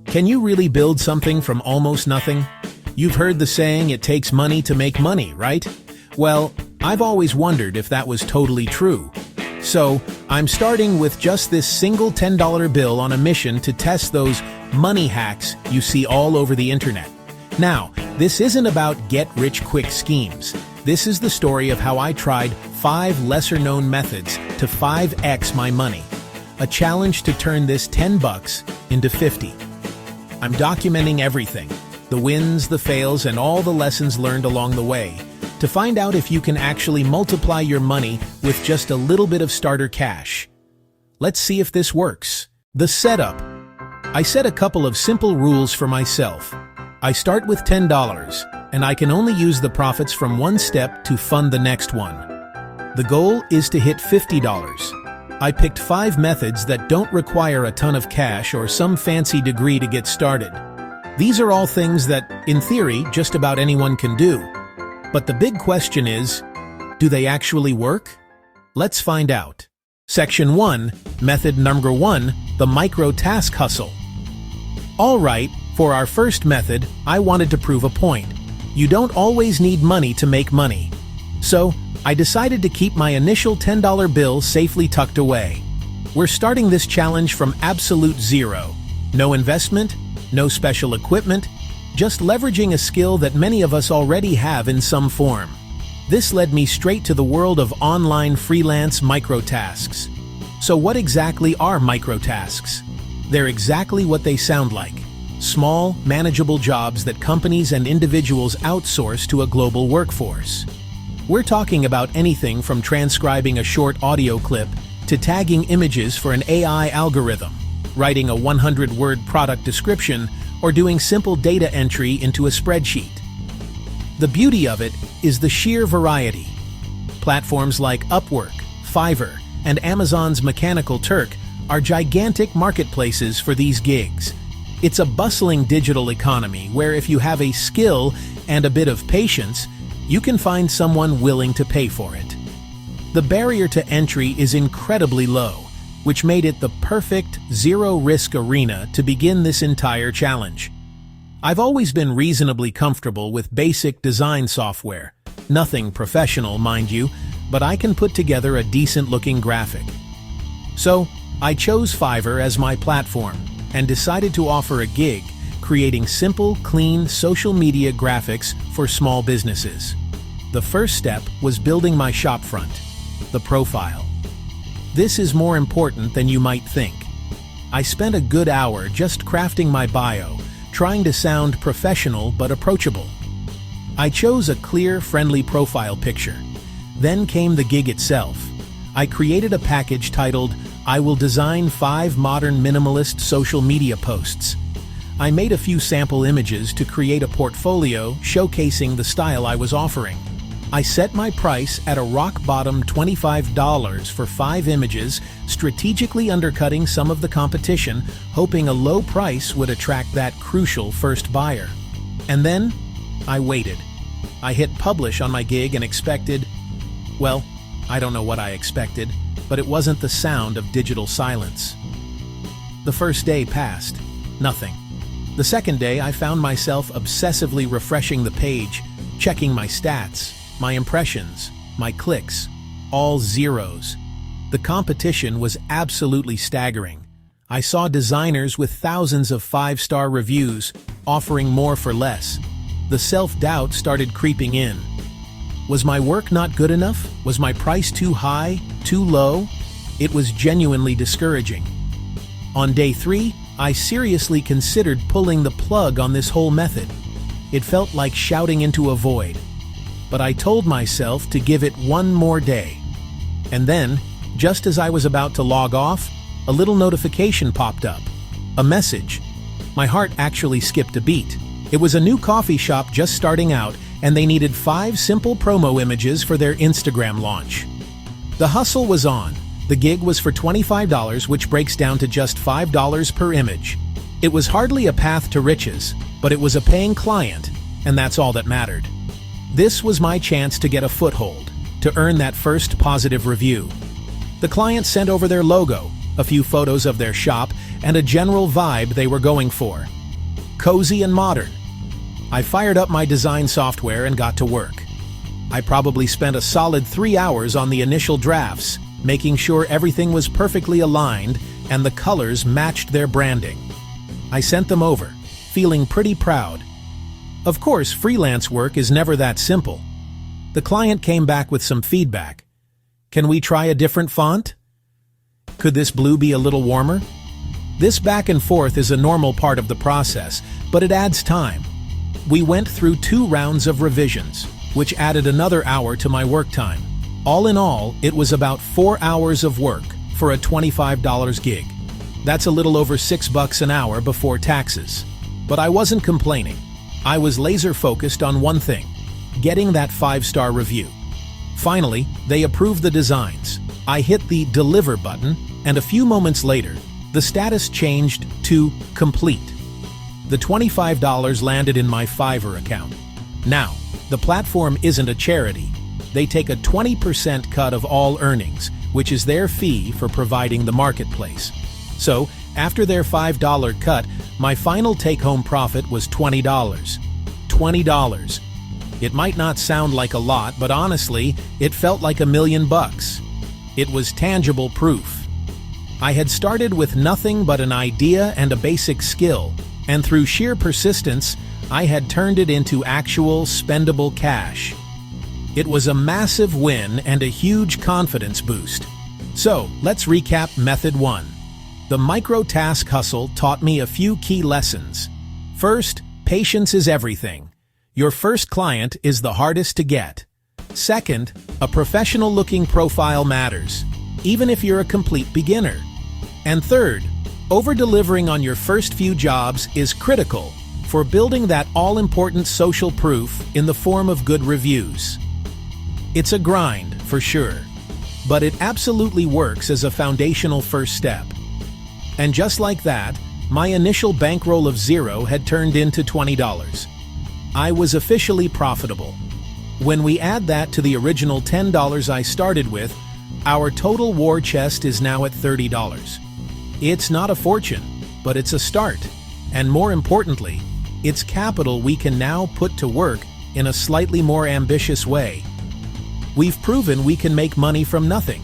Can you really build something from almost nothing? You've heard the saying, it takes money to make money, right? Well, I've always wondered if that was totally true. So, I'm starting with just this single $10 bill on a mission to test those money hacks you see all over the internet. Now, this isn't about get-rich-quick schemes. This is the story of how I tried 5 lesser-known methods to 5x my money. A challenge to turn this $10 into 50. I'm documenting everything, the wins, the fails, and all the lessons learned along the way, to find out if you can actually multiply your money with just a little bit of starter cash. Let's see if this works. The setup. I set a couple of simple rules for myself. I start with $10, and I can only use the profits from one step to fund the next one. The goal is to hit $50. I picked 5 methods that don't require a ton of cash or some fancy degree to get started. These are all things that, in theory, just about anyone can do. But the big question is, do they actually work? Let's find out. Section 1, Method number 1, the micro-task hustle. All right, for our first method, I wanted to prove a point. You don't always need money to make money. So, I decided to keep my initial $10 bill safely tucked away. We're starting this challenge from absolute zero. No investment, no special equipment, just leveraging a skill that many of us already have in some form. This led me straight to the world of online freelance microtasks. So what exactly are microtasks? They're exactly what they sound like. Small, manageable jobs that companies and individuals outsource to a global workforce. We're talking about anything from transcribing a short audio clip to tagging images for an AI algorithm, writing a 100-word product description, or doing simple data entry into a spreadsheet. The beauty of it is the sheer variety. Platforms like Upwork, Fiverr, and Amazon's Mechanical Turk are gigantic marketplaces for these gigs. It's a bustling digital economy where if you have a skill and a bit of patience, you can find someone willing to pay for it. The barrier to entry is incredibly low, which made it the perfect zero-risk arena to begin this entire challenge. I've always been reasonably comfortable with basic design software. Nothing professional, mind you, but I can put together a decent-looking graphic. So, I chose Fiverr as my platform and decided to offer a gig, creating simple, clean social media graphics for small businesses. The first step was building my shopfront, the profile. This is more important than you might think. I spent a good hour just crafting my bio, trying to sound professional but approachable. I chose a clear, friendly profile picture. Then came the gig itself. I created a package titled, "I will design 5 modern minimalist social media posts." I made a few sample images to create a portfolio showcasing the style I was offering. I set my price at a rock-bottom $25 for 5 images, strategically undercutting some of the competition, hoping a low price would attract that crucial first buyer. And then, I waited. I hit publish on my gig and expected, well, I don't know what I expected, but it wasn't the sound of digital silence. The first day passed. Nothing. The second day, I found myself obsessively refreshing the page, checking my stats, my impressions, my clicks, all zeros. The competition was absolutely staggering. I saw designers with thousands of 5-star reviews offering more for less. The self-doubt started creeping in. Was my work not good enough? Was my price too high, too low? It was genuinely discouraging. On day 3, I seriously considered pulling the plug on this whole method. It felt like shouting into a void. But I told myself to give it one more day. And then, just as I was about to log off, a little notification popped up. A message. My heart actually skipped a beat. It was a new coffee shop just starting out, and they needed 5 simple promo images for their Instagram launch. The hustle was on. The gig was for $25, which breaks down to just $5 per image. It was hardly a path to riches, but it was a paying client, and that's all that mattered. This was my chance to get a foothold, to earn that first positive review. The client sent over their logo, a few photos of their shop, and a general vibe they were going for. cozy and modern. I fired up my design software and got to work. I probably spent a solid 3 hours on the initial drafts, making sure everything was perfectly aligned and the colors matched their branding. I sent them over, feeling pretty proud. Of course, freelance work is never that simple. The client came back with some feedback. Can we try a different font? Could this blue be a little warmer? This back and forth is a normal part of the process, but it adds time. We went through 2 rounds of revisions, which added another hour to my work time. All in all, it was about 4 hours of work for a $25 gig. That's a little over $6 an hour before taxes. But I wasn't complaining. I was laser focused on one thing: getting that 5-star review. Finally, they approved the designs. I hit the deliver button, and a few moments later, the status changed to complete. The $25 landed in my Fiverr account. Now, the platform isn't a charity. They take a 20% cut of all earnings, which is their fee for providing the marketplace. So, after their $5 cut, my final take-home profit was $20. $20. It might not sound like a lot, but honestly, it felt like $1 million. It was tangible proof. I had started with nothing but an idea and a basic skill, and through sheer persistence, I had turned it into actual spendable cash. It was a massive win and a huge confidence boost. So, let's recap Method 1. The micro-task hustle taught me a few key lessons. First, patience is everything. Your first client is the hardest to get. Second, a professional-looking profile matters, even if you're a complete beginner. And third, over-delivering on your first few jobs is critical for building that all-important social proof in the form of good reviews. It's a grind, for sure, but it absolutely works as a foundational first step. And just like that, my initial bankroll of $0 had turned into $20. I was officially profitable. When we add that to the original $10 I started with, our total war chest is now at $30. It's not a fortune, but it's a start. And more importantly, it's capital we can now put to work in a slightly more ambitious way. We've proven we can make money from nothing.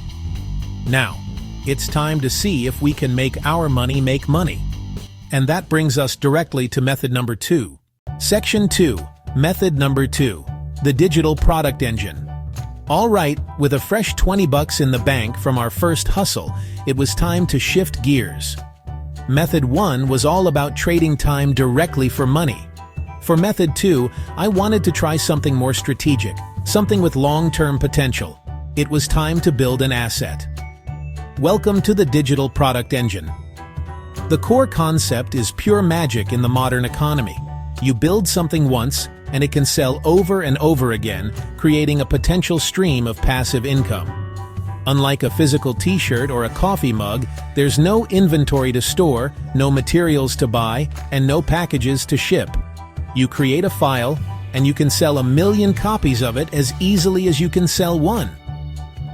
Now, it's time to see if we can make our money make money. And that brings us directly to method number 2. Section 2, method number 2, the digital product engine. All right, with a fresh $20 in the bank from our first hustle, it was time to shift gears. Method 1 was all about trading time directly for money. For method 2, I wanted to try something more strategic, something with long-term potential. It was time to build an asset. Welcome to the digital product engine. The core concept is pure magic in the modern economy. You build something once, and it can sell over and over again, creating a potential stream of passive income. Unlike a physical t-shirt or a coffee mug, there's no inventory to store, no materials to buy, and no packages to ship. You create a file, and you can sell 1 million copies of it as easily as you can sell one.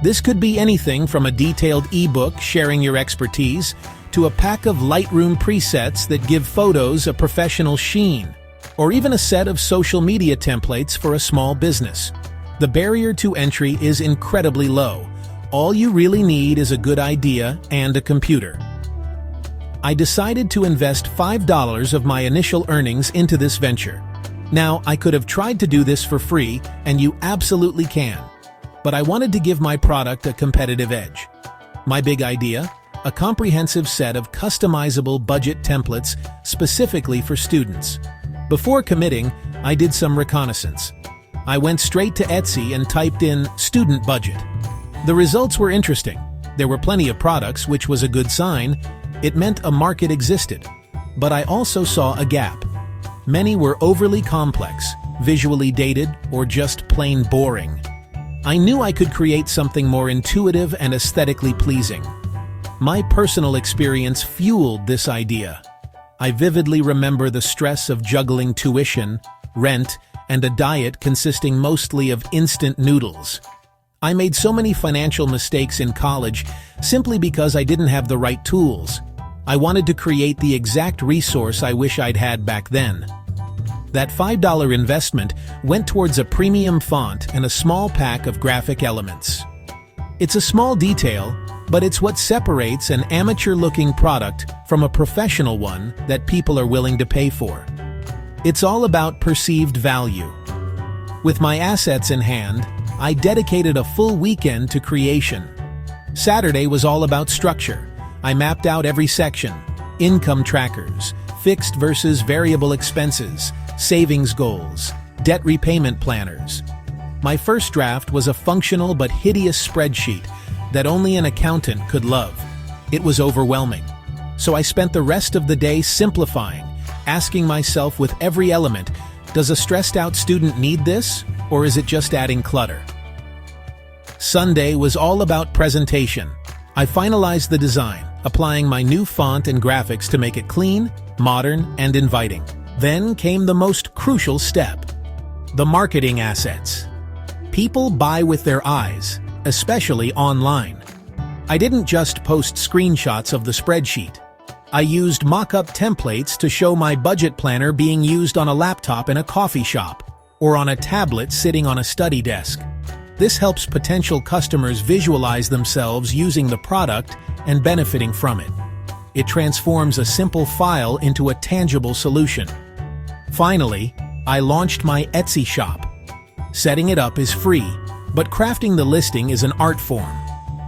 This could be anything from a detailed ebook sharing your expertise to a pack of Lightroom presets that give photos a professional sheen, or even a set of social media templates for a small business. The barrier to entry is incredibly low. All you really need is a good idea and a computer. I decided to invest $5 of my initial earnings into this venture. Now, I could have tried to do this for free, and you absolutely can. But I wanted to give my product a competitive edge. My big idea? A comprehensive set of customizable budget templates specifically for students. Before committing, I did some reconnaissance. I went straight to Etsy and typed in student budget. The results were interesting. There were plenty of products, which was a good sign. It meant a market existed. But I also saw a gap. Many were overly complex, visually dated, or just plain boring. I knew I could create something more intuitive and aesthetically pleasing. My personal experience fueled this idea. I vividly remember the stress of juggling tuition, rent, and a diet consisting mostly of instant noodles. I made so many financial mistakes in college simply because I didn't have the right tools. I wanted to create the exact resource I wish I'd had back then. That $5 investment went towards a premium font and a small pack of graphic elements. It's a small detail, but it's what separates an amateur-looking product from a professional one that people are willing to pay for. It's all about perceived value. With my assets in hand, I dedicated a full weekend to creation. Saturday was all about structure. I mapped out every section: income trackers, fixed versus variable expenses, savings goals, debt repayment planners. My first draft was a functional but hideous spreadsheet that only an accountant could love. It was overwhelming. So I spent the rest of the day simplifying, asking myself with every element, does a stressed out student need this, or is it just adding clutter? Sunday was all about presentation. I finalized the design, applying my new font and graphics to make it clean, modern, and inviting. Then came the most crucial step: the marketing assets. People buy with their eyes, especially online. I didn't just post screenshots of the spreadsheet. I used mock-up templates to show my budget planner being used on a laptop in a coffee shop or on a tablet sitting on a study desk. This helps potential customers visualize themselves using the product and benefiting from it. It transforms a simple file into a tangible solution. Finally, I launched my Etsy shop. Setting it up is free, but crafting the listing is an art form.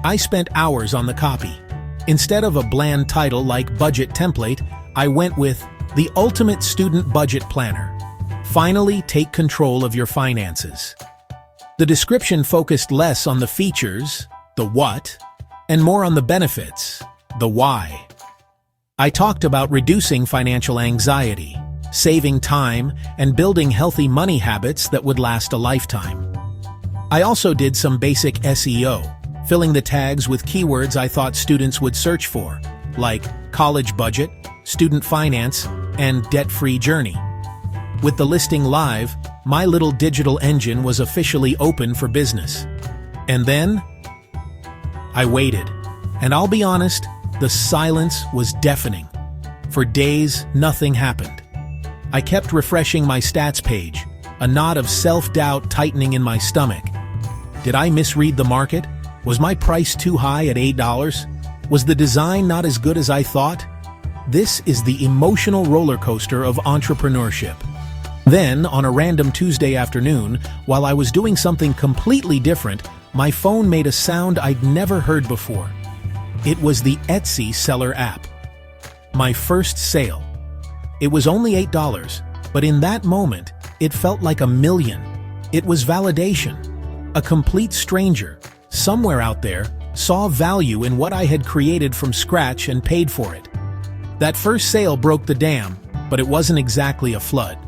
I spent hours on the copy. Instead of a bland title like Budget Template, I went with The Ultimate Student Budget Planner. Finally, take control of your finances. The description focused less on the features, the what, and more on the benefits, the why. I talked about reducing financial anxiety, saving time, and building healthy money habits that would last a lifetime. I also did some basic SEO, filling the tags with keywords I thought students would search for, like college budget, student finance, and debt-free journey. With the listing live, my little digital engine was officially open for business. And then, I waited. And I'll be honest, the silence was deafening. For days, nothing happened. I kept refreshing my stats page, a knot of self-doubt tightening in my stomach. Did I misread the market? Was my price too high at $8? Was the design not as good as I thought? This is the emotional roller coaster of entrepreneurship. Then, on a random Tuesday afternoon, while I was doing something completely different, my phone made a sound I'd never heard before. It was the Etsy seller app. My first sale. It was only $8, but in that moment, it felt like $1 million. It was validation. A complete stranger, somewhere out there, saw value in what I had created from scratch and paid for it. That first sale broke the dam, but it wasn't exactly a flood.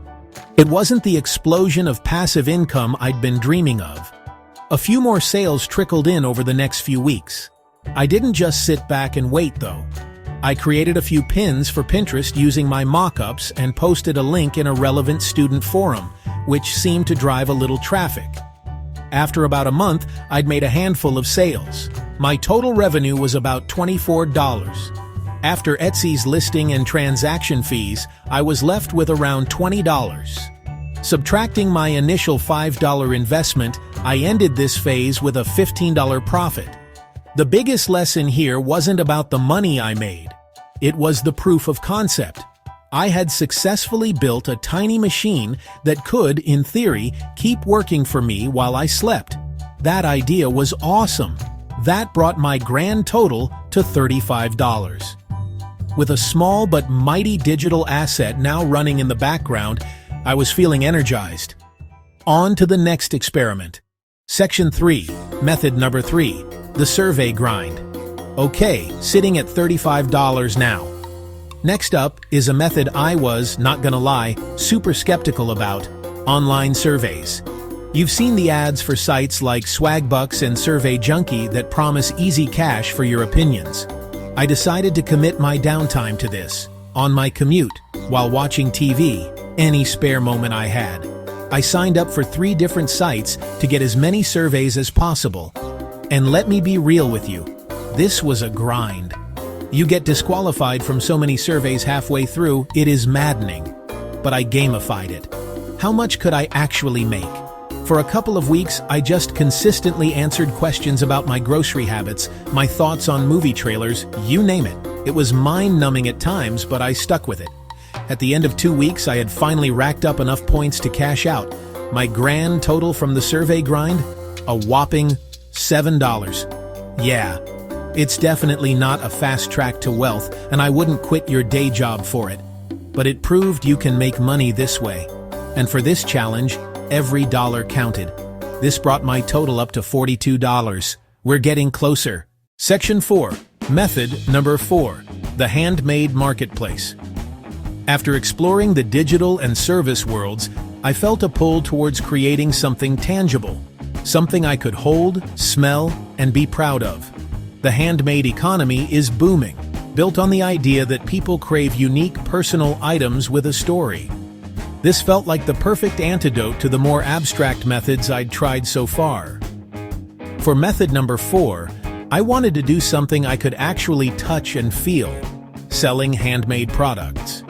It wasn't the explosion of passive income I'd been dreaming of. A few more sales trickled in over the next few weeks. I didn't just sit back and wait, though. I created a few pins for Pinterest using my mock-ups and posted a link in a relevant student forum, which seemed to drive a little traffic. After about a month, I'd made a handful of sales. My total revenue was about $24. After Etsy's listing and transaction fees, I was left with around $20. Subtracting my initial $5 investment, I ended this phase with a $15 profit. The biggest lesson here wasn't about the money I made. It was the proof of concept. I had successfully built a tiny machine that could, in theory, keep working for me while I slept. That idea was awesome. That brought my grand total to $35. With a small but mighty digital asset now running in the background, I was feeling energized. On to the next experiment. Section 3, method number 3, the survey grind. Okay, sitting at $35 now. Next up is a method I was, not gonna lie, super skeptical about: online surveys. You've seen the ads for sites like Swagbucks and Survey Junkie that promise easy cash for your opinions. I decided to commit my downtime to this, on my commute, while watching TV, any spare moment I had. I signed up for 3 different sites to get as many surveys as possible. And let me be real with you, this was a grind. You get disqualified from so many surveys halfway through, it is maddening. But I gamified it. How much could I actually make? For a couple of weeks, I just consistently answered questions about my grocery habits, my thoughts on movie trailers, you name it. It was mind-numbing at times, but I stuck with it. At the end of 2 weeks, I had finally racked up enough points to cash out. My grand total from the survey grind? A whopping $7. Yeah, it's definitely not a fast track to wealth, and I wouldn't quit your day job for it. But it proved you can make money this way. And for this challenge, every dollar counted. This brought my total up to $42. We're getting closer. Section 4. Method number 4. The handmade marketplace. After exploring the digital and service worlds, I felt a pull towards creating something tangible, something I could hold, smell, and be proud of. The handmade economy is booming, built on the idea that people crave unique personal items with a story. This felt like the perfect antidote to the more abstract methods I'd tried so far. For method number 4, I wanted to do something I could actually touch and feel, selling handmade products.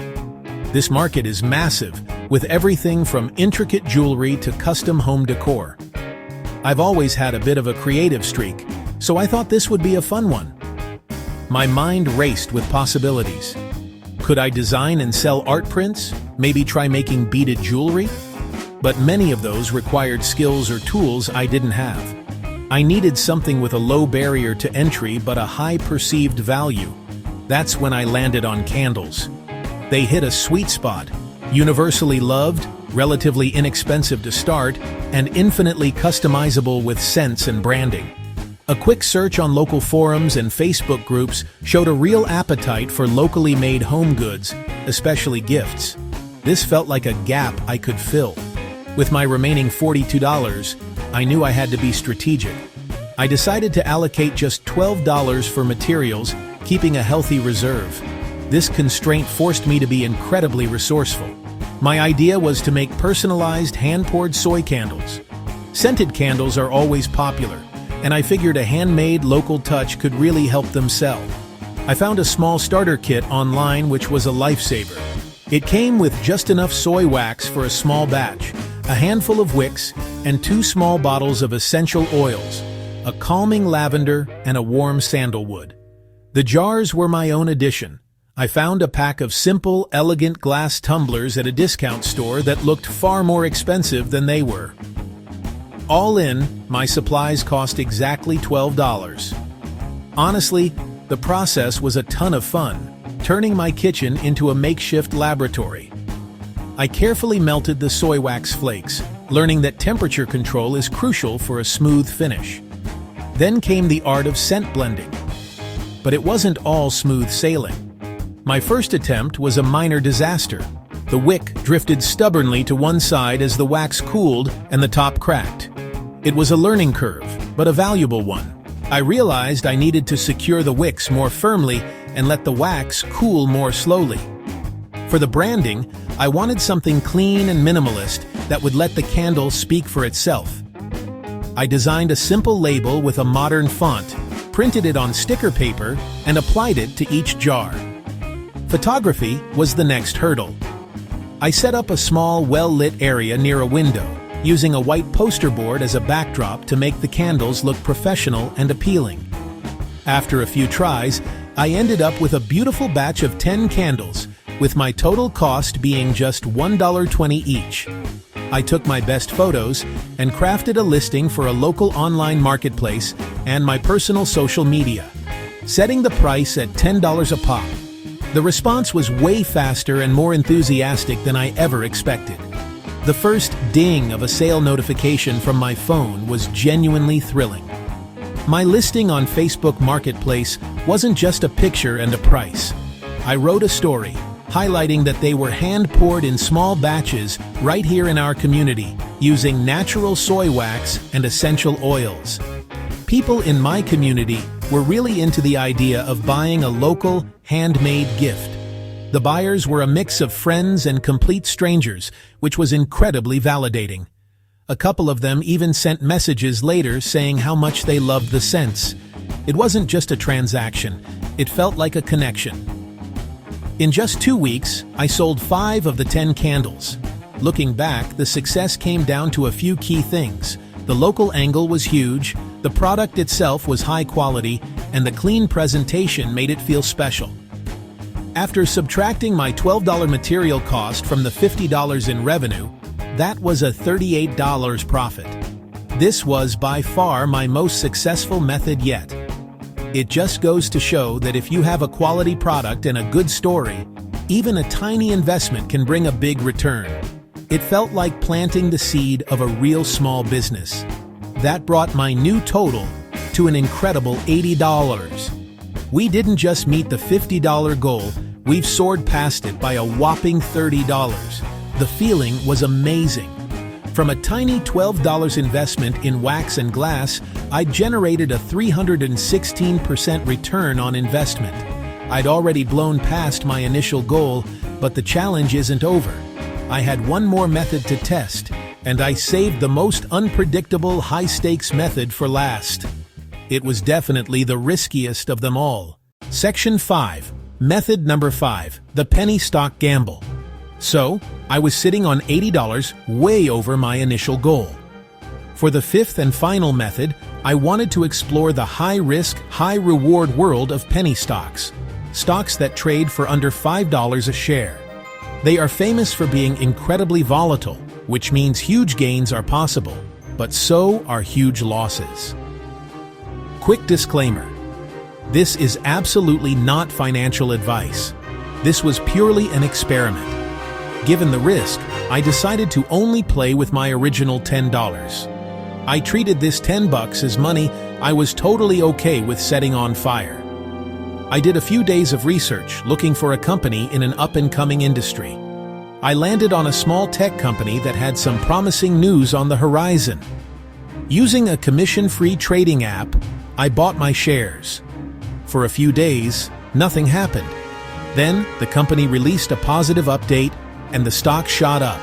This market is massive, with everything from intricate jewelry to custom home decor. I've always had a bit of a creative streak, so I thought this would be a fun one. My mind raced with possibilities. Could I design and sell art prints? Maybe try making beaded jewelry? But many of those required skills or tools I didn't have. I needed something with a low barrier to entry but a high perceived value. That's when I landed on candles. They hit a sweet spot, universally loved, relatively inexpensive to start, and infinitely customizable with scents and branding. A quick search on local forums and Facebook groups showed a real appetite for locally made home goods, especially gifts. This felt like a gap I could fill. With my remaining $42, I knew I had to be strategic. I decided to allocate just $12 for materials, keeping a healthy reserve. This constraint forced me to be incredibly resourceful. My idea was to make personalized hand-poured soy candles. Scented candles are always popular, and I figured a handmade local touch could really help them sell. I found a small starter kit online which was a lifesaver. It came with just enough soy wax for a small batch, a handful of wicks, and 2 small bottles of essential oils, a calming lavender and a warm sandalwood. The jars were my own addition. I found a pack of simple, elegant glass tumblers at a discount store that looked far more expensive than they were. All in, my supplies cost exactly $12. Honestly, the process was a ton of fun, turning my kitchen into a makeshift laboratory. I carefully melted the soy wax flakes, learning that temperature control is crucial for a smooth finish. Then came the art of scent blending. But it wasn't all smooth sailing. My first attempt was a minor disaster. The wick drifted stubbornly to one side as the wax cooled and the top cracked. It was a learning curve, but a valuable one. I realized I needed to secure the wicks more firmly and let the wax cool more slowly. For the branding, I wanted something clean and minimalist that would let the candle speak for itself. I designed a simple label with a modern font, printed it on sticker paper, and applied it to each jar. Photography was the next hurdle. I set up a small, well-lit area near a window, using a white poster board as a backdrop to make the candles look professional and appealing. After a few tries, I ended up with a beautiful batch of 10 candles, with my total cost being just $1.20 each. I took my best photos and crafted a listing for a local online marketplace and my personal social media, setting the price at $10 a pop. The response was way faster and more enthusiastic than I ever expected. The first ding of a sale notification from my phone was genuinely thrilling. My listing on Facebook Marketplace wasn't just a picture and a price. I wrote a story, highlighting that they were hand-poured in small batches right here in our community, using natural soy wax and essential oils. People in my community were really into the idea of buying a local, handmade gift. The buyers were a mix of friends and complete strangers, which was incredibly validating. A couple of them even sent messages later saying how much they loved the scents. It wasn't just a transaction, It felt like a connection. In just 2 weeks, I sold 5 of the 10 candles. Looking back, the success came down to a few key things. The local angle was huge, the product itself was high quality, and the clean presentation made it feel special. After subtracting my $12 material cost from the $50 in revenue, that was a $38 profit. This was by far my most successful method yet. It just goes to show that if you have a quality product and a good story, even a tiny investment can bring a big return. It felt like planting the seed of a real small business. That brought my new total to an incredible $80. We didn't just meet the $50 goal, we've soared past it by a whopping $30. The feeling was amazing. From a tiny $12 investment in wax and glass, I generated a 316% return on investment. I'd already blown past my initial goal, but the challenge isn't over. I had one more method to test, and I saved the most unpredictable high-stakes method for last. It was definitely the riskiest of them all. Section 5. Method number 5. The penny stock gamble. So, I was sitting on $80, way over my initial goal. For the 5th and final method, I wanted to explore the high-risk, high-reward world of penny stocks. Stocks that trade for under $5 a share. They are famous for being incredibly volatile, which means huge gains are possible, but so are huge losses. Quick disclaimer. This is absolutely not financial advice. This was purely an experiment. Given the risk, I decided to only play with my original $10. I treated this $10 as money I was totally okay with setting on fire. I did a few days of research looking for a company in an up-and-coming industry. I landed on a small tech company that had some promising news on the horizon. Using a commission-free trading app, I bought my shares. For a few days, nothing happened. Then, the company released a positive update, and the stock shot up.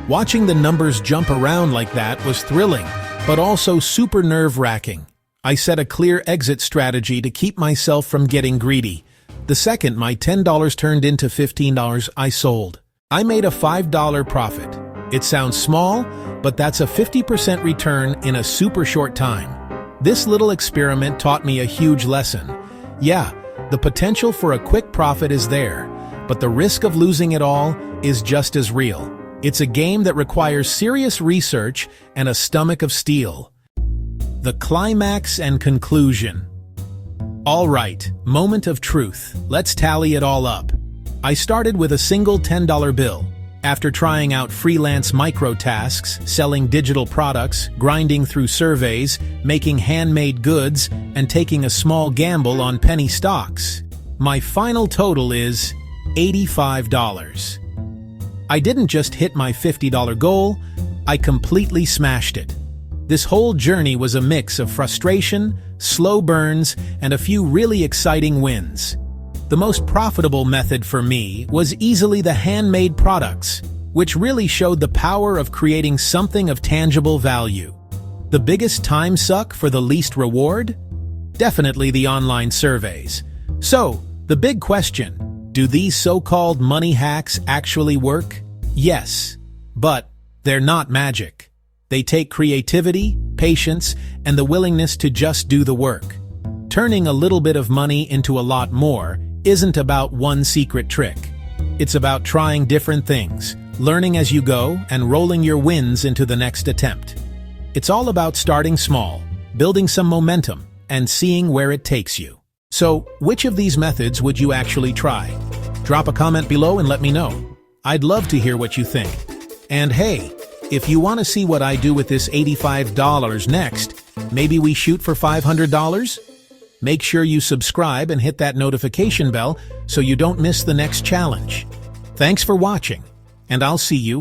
Watching the numbers jump around like that was thrilling, but also super nerve-wracking. I set a clear exit strategy to keep myself from getting greedy. The second my $10 turned into $15, I sold. I made a $5 profit. It sounds small, but that's a 50% return in a super short time. This little experiment taught me a huge lesson. Yeah, the potential for a quick profit is there, but the risk of losing it all is just as real. It's a game that requires serious research and a stomach of steel. The climax and conclusion. All right, moment of truth. Let's tally it all up. I started with a single $10 bill. After trying out freelance micro tasks, selling digital products, grinding through surveys, making handmade goods, and taking a small gamble on penny stocks, my final total is $85. I didn't just hit my $50 goal, I completely smashed it. This whole journey was a mix of frustration, slow burns, and a few really exciting wins. The most profitable method for me was easily the handmade products, which really showed the power of creating something of tangible value. The biggest time suck for the least reward? Definitely the online surveys. So, the big question, do these so-called money hacks actually work? Yes, but they're not magic. They take creativity, patience, and the willingness to just do the work. Turning a little bit of money into a lot more isn't about one secret trick. It's about trying different things, learning as you go, and rolling your wins into the next attempt. It's all about starting small, building some momentum, and seeing where it takes you. So, which of these methods would you actually try? Drop a comment below and let me know. I'd love to hear what you think. And hey, if you want to see what I do with this $85 next, maybe we shoot for $500? Make sure you subscribe and hit that notification bell so you don't miss the next challenge. Thanks for watching, and I'll see you